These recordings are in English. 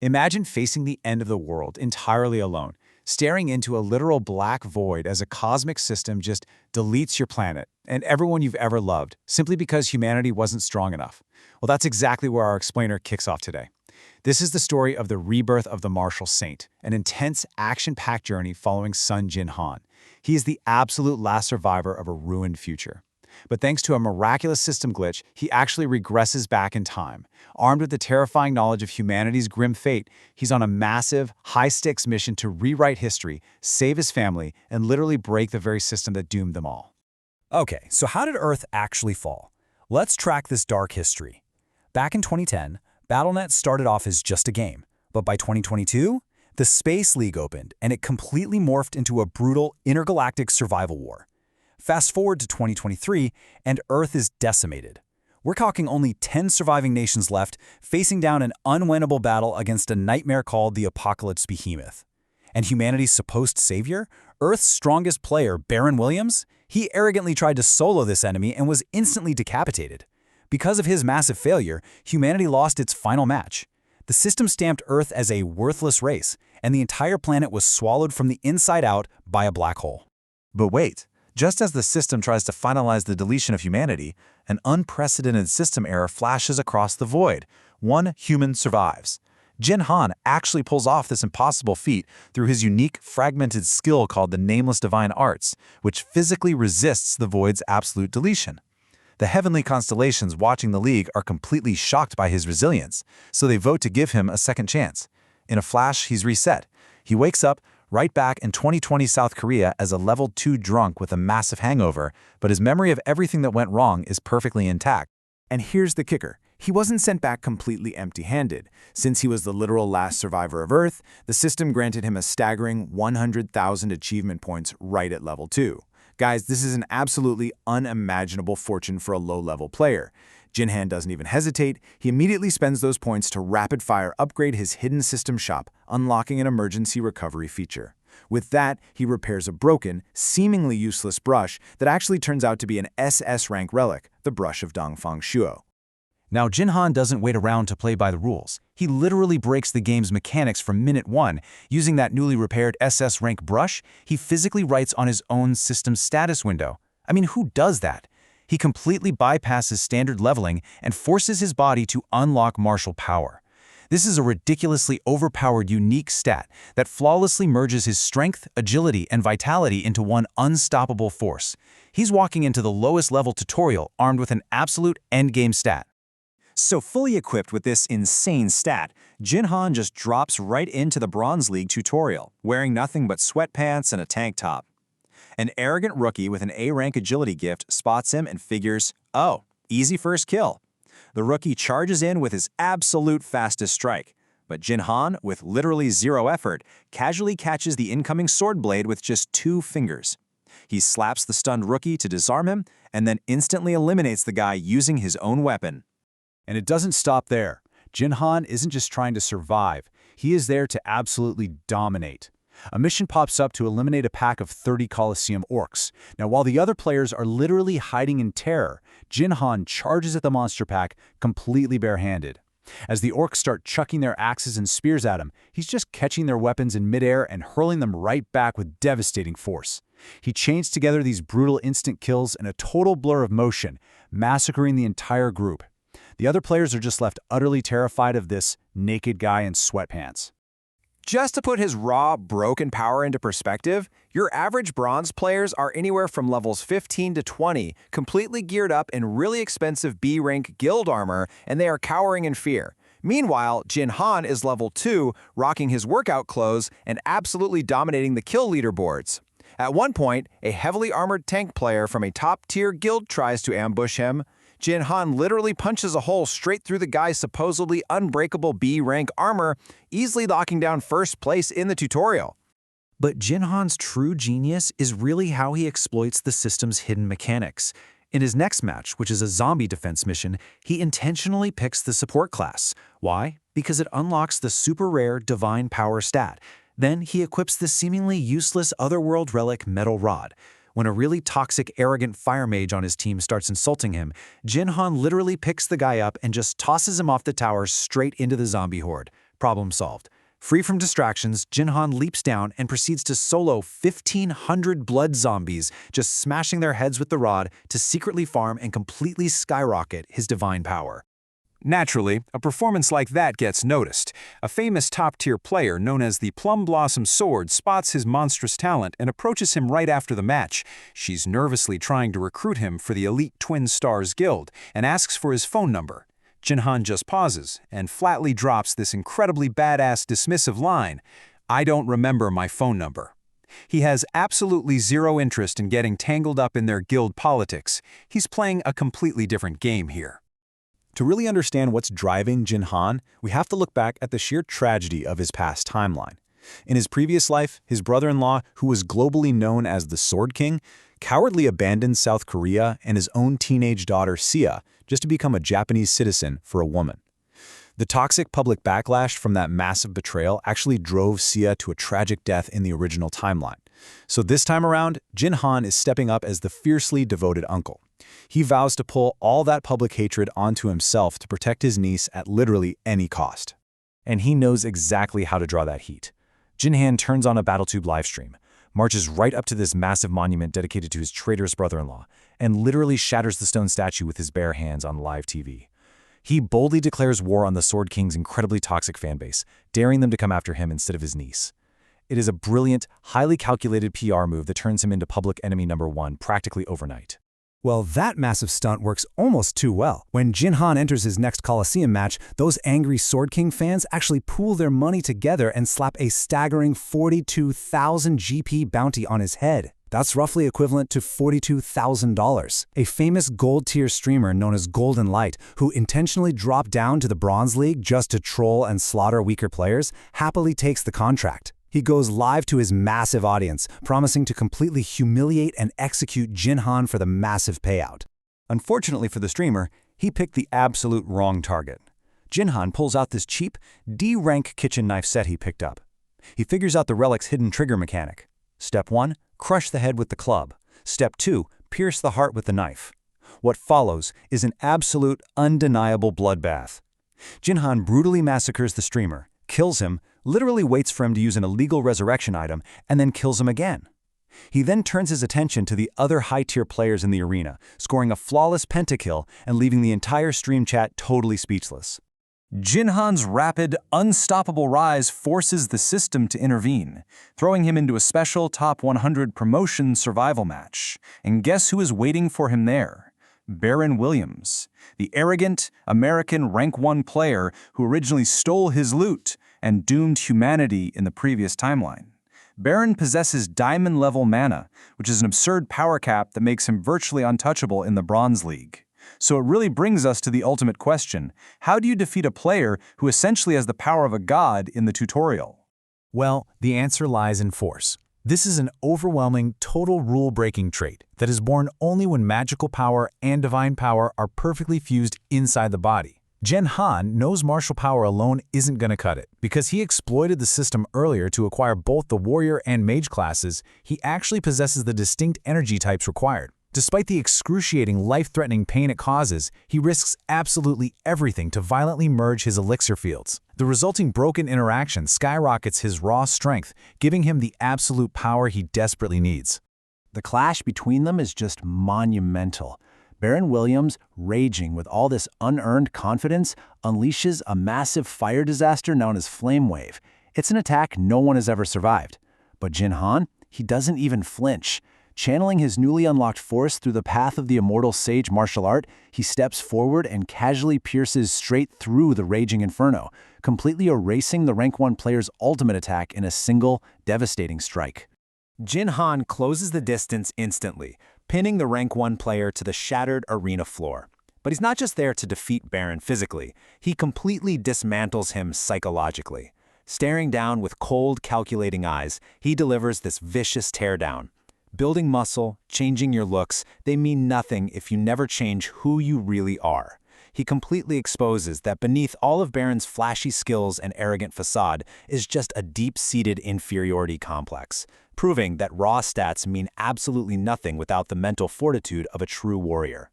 Imagine facing the end of the world entirely alone, staring into a literal black void as a cosmic system just deletes your planet and everyone you've ever loved simply because humanity wasn't strong enough. Well, that's exactly where our explainer kicks off today. This is the story of the rebirth of the Martial Saint, an intense, action-packed journey following son Jin Han. He is the absolute last survivor of a ruined future. But thanks to a miraculous system glitch, he actually regresses back in time. Armed with the terrifying knowledge of humanity's grim fate, he's on a massive, high-stakes mission to rewrite history, save his family, and literally break the very system that doomed them all. Okay, so how did Earth actually fall? Let's track this dark history. Back in 2010, BattleNet started off as just a game, but by 2022, the Space League opened and it completely morphed into a brutal intergalactic survival war. Fast forward to 2023, and Earth is decimated. We're talking only 10 surviving nations left, facing down an unwinnable battle against a nightmare called the Apocalypse Behemoth. And humanity's supposed savior, Earth's strongest player, Baron Williams, he arrogantly tried to solo this enemy and was instantly decapitated. Because of his massive failure, humanity lost its final match. The system stamped Earth as a worthless race, and the entire planet was swallowed from the inside out by a black hole. But wait. Just as the system tries to finalize the deletion of humanity, an unprecedented system error flashes across the void. One human survives. Jin Han actually pulls off this impossible feat through his unique, fragmented skill called the Nameless Divine Arts, which physically resists the void's absolute deletion. The heavenly constellations watching the League are completely shocked by his resilience, so they vote to give him a second chance. In a flash, he's reset. He wakes up, right back in 2020 South Korea as a level 2 drunk with a massive hangover, but his memory of everything that went wrong is perfectly intact. And here's the kicker. He wasn't sent back completely empty-handed. Since he was the literal last survivor of Earth, the system granted him a staggering 100,000 achievement points right at level 2. Guys, this is an absolutely unimaginable fortune for a low-level player. Jin Han doesn't even hesitate. He immediately spends those points to rapid-fire upgrade his hidden system shop, unlocking an emergency recovery feature. With that, he repairs a broken, seemingly useless brush that actually turns out to be an SS rank relic, the Brush of Dongfang Shuo. Now, Jin Han doesn't wait around to play by the rules. He literally breaks the game's mechanics from minute one. Using that newly repaired SS rank brush, he physically writes on his own system status window. I mean, who does that? He completely bypasses standard leveling and forces his body to unlock martial power. This is a ridiculously overpowered unique stat that flawlessly merges his strength, agility, and vitality into one unstoppable force. He's walking into the lowest level tutorial armed with an absolute endgame stat. So fully equipped with this insane stat, Jin Han just drops right into the Bronze League tutorial, wearing nothing but sweatpants and a tank top. An arrogant rookie with an A-rank agility gift spots him and figures, oh, easy first kill. The rookie charges in with his absolute fastest strike, but Jin Han, with literally zero effort, casually catches the incoming sword blade with just 2 fingers. He slaps the stunned rookie to disarm him, and then instantly eliminates the guy using his own weapon. And it doesn't stop there. Jin Han isn't just trying to survive. He is there to absolutely dominate. A mission pops up to eliminate a pack of 30 Colosseum orcs. Now, while the other players are literally hiding in terror, Jin Han charges at the monster pack completely barehanded. As the orcs start chucking their axes and spears at him, he's just catching their weapons in midair and hurling them right back with devastating force. He chains together these brutal instant kills in a total blur of motion, massacring the entire group. The other players are just left utterly terrified of this naked guy in sweatpants. Just to put his raw, broken power into perspective, your average bronze players are anywhere from levels 15 to 20, completely geared up in really expensive B-rank guild armor, and they are cowering in fear. Meanwhile, Jin Han is level 2, rocking his workout clothes and absolutely dominating the kill leaderboards. At one point, a heavily armored tank player from a top-tier guild tries to ambush him. Jin Han literally punches a hole straight through the guy's supposedly unbreakable B-rank armor, easily locking down first place in the tutorial. But Jin Han's true genius is really how he exploits the system's hidden mechanics. In his next match, which is a zombie defense mission, he intentionally picks the support class. Why? Because it unlocks the super rare Divine Power stat. Then he equips the seemingly useless Otherworld relic Metal Rod. When a really toxic, arrogant fire mage on his team starts insulting him, Jin Han literally picks the guy up and just tosses him off the tower straight into the zombie horde. Problem solved. Free from distractions, Jinhan leaps down and proceeds to solo 1,500 blood zombies, just smashing their heads with the rod to secretly farm and completely skyrocket his divine power. Naturally, a performance like that gets noticed. A famous top-tier player known as the Plum Blossom Sword spots his monstrous talent and approaches him right after the match. She's nervously trying to recruit him for the Elite Twin Stars Guild and asks for his phone number. Jinhan just pauses and flatly drops this incredibly badass dismissive line, "I don't remember my phone number." He has absolutely zero interest in getting tangled up in their guild politics. He's playing a completely different game here. To really understand what's driving Jinhan, we have to look back at the sheer tragedy of his past timeline. In his previous life, his brother-in-law, who was globally known as the Sword King, cowardly abandoned South Korea and his own teenage daughter Sia just to become a Japanese citizen for a woman. The toxic public backlash from that massive betrayal actually drove Sia to a tragic death in the original timeline. So this time around, Jinhan is stepping up as the fiercely devoted uncle. He vows to pull all that public hatred onto himself to protect his niece at literally any cost. And he knows exactly how to draw that heat. Jinhan turns on a BattleTube livestream, marches right up to this massive monument dedicated to his traitorous brother-in-law, and literally shatters the stone statue with his bare hands on live TV. He boldly declares war on the Sword King's incredibly toxic fanbase, daring them to come after him instead of his niece. It is a brilliant, highly calculated PR move that turns him into public enemy #1 practically overnight. Well, that massive stunt works almost too well. When Jinhan enters his next Coliseum match, those angry Sword King fans actually pool their money together and slap a staggering 42,000 GP bounty on his head. That's roughly equivalent to $42,000. A famous gold-tier streamer known as Golden Light, who intentionally dropped down to the Bronze League just to troll and slaughter weaker players, happily takes the contract. He goes live to his massive audience, promising to completely humiliate and execute Jinhan for the massive payout. Unfortunately for the streamer, he picked the absolute wrong target. Jinhan pulls out this cheap, D-rank kitchen knife set he picked up. He figures out the relic's hidden trigger mechanic. Step 1, crush the head with the club. Step 2, pierce the heart with the knife. What follows is an absolute, undeniable bloodbath. Jinhan brutally massacres the streamer, kills him, literally waits for him to use an illegal resurrection item, and then kills him again. He then turns his attention to the other high-tier players in the arena, scoring a flawless pentakill and leaving the entire stream chat totally speechless. Jinhan's rapid, unstoppable rise forces the system to intervene, throwing him into a special top 100 promotion survival match. And guess who is waiting for him there? Baron Williams, the arrogant American rank 1 player who originally stole his loot and doomed humanity in the previous timeline. Baron possesses diamond-level mana, which is an absurd power cap that makes him virtually untouchable in the Bronze League. So it really brings us to the ultimate question: how do you defeat a player who essentially has the power of a god in the tutorial? Well, the answer lies in force. This is an overwhelming, total rule-breaking trait that is born only when magical power and divine power are perfectly fused inside the body. Jinhan knows martial power alone isn't going to cut it. Because he exploited the system earlier to acquire both the warrior and mage classes, he actually possesses the distinct energy types required. Despite the excruciating, life-threatening pain it causes, he risks absolutely everything to violently merge his elixir fields. The resulting broken interaction skyrockets his raw strength, giving him the absolute power he desperately needs. The clash between them is just monumental. Baron Williams, raging with all this unearned confidence, unleashes a massive fire disaster known as Flame Wave. It's an attack no one has ever survived. But Jinhan, he doesn't even flinch. Channeling his newly unlocked force through the path of the immortal sage martial art, he steps forward and casually pierces straight through the raging inferno, completely erasing the rank 1 player's ultimate attack in a single, devastating strike. Jinhan closes the distance instantly, pinning the rank 1 player to the shattered arena floor. But he's not just there to defeat Baron physically, he completely dismantles him psychologically. Staring down with cold, calculating eyes, he delivers this vicious teardown. Building muscle, changing your looks, they mean nothing if you never change who you really are. He completely exposes that beneath all of Baron's flashy skills and arrogant facade is just a deep-seated inferiority complex, proving that raw stats mean absolutely nothing without the mental fortitude of a true warrior.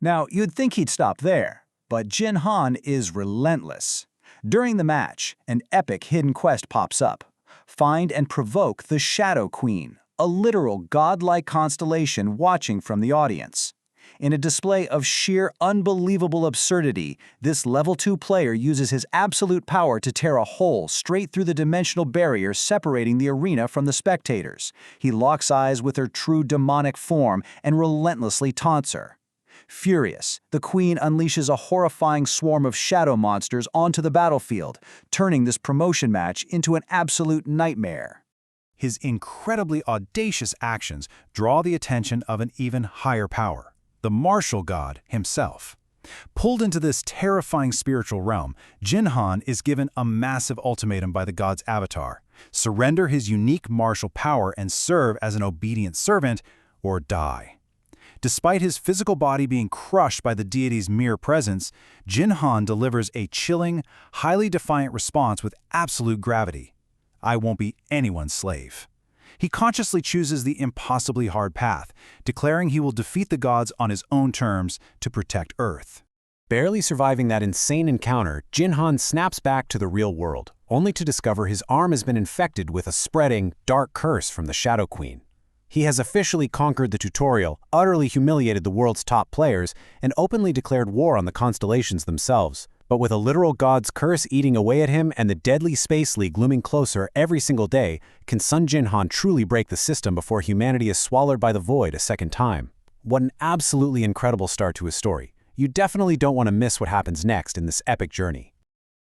Now, you'd think he'd stop there, but Jinhan is relentless. During the match, an epic hidden quest pops up. Find and provoke the Shadow Queen, a literal godlike constellation watching from the audience. In a display of sheer unbelievable absurdity, this level 2 player uses his absolute power to tear a hole straight through the dimensional barrier separating the arena from the spectators. He locks eyes with her true demonic form and relentlessly taunts her. Furious, the Queen unleashes a horrifying swarm of shadow monsters onto the battlefield, turning this promotion match into an absolute nightmare. His incredibly audacious actions draw the attention of an even higher power, the martial god himself. Pulled into this terrifying spiritual realm, Jinhan is given a massive ultimatum by the god's avatar: surrender his unique martial power and serve as an obedient servant, or die. Despite his physical body being crushed by the deity's mere presence, Jinhan delivers a chilling, highly defiant response with absolute gravity. I won't be anyone's slave. He consciously chooses the impossibly hard path, declaring he will defeat the gods on his own terms to protect Earth. Barely surviving that insane encounter, Jinhan snaps back to the real world, only to discover his arm has been infected with a spreading, dark curse from the Shadow Queen. He has officially conquered the tutorial, utterly humiliated the world's top players, and openly declared war on the constellations themselves. But with a literal god's curse eating away at him and the deadly Space League looming closer every single day, can Sun Jinhan truly break the system before humanity is swallowed by the void a second time? What an absolutely incredible start to his story. You definitely don't want to miss what happens next in this epic journey.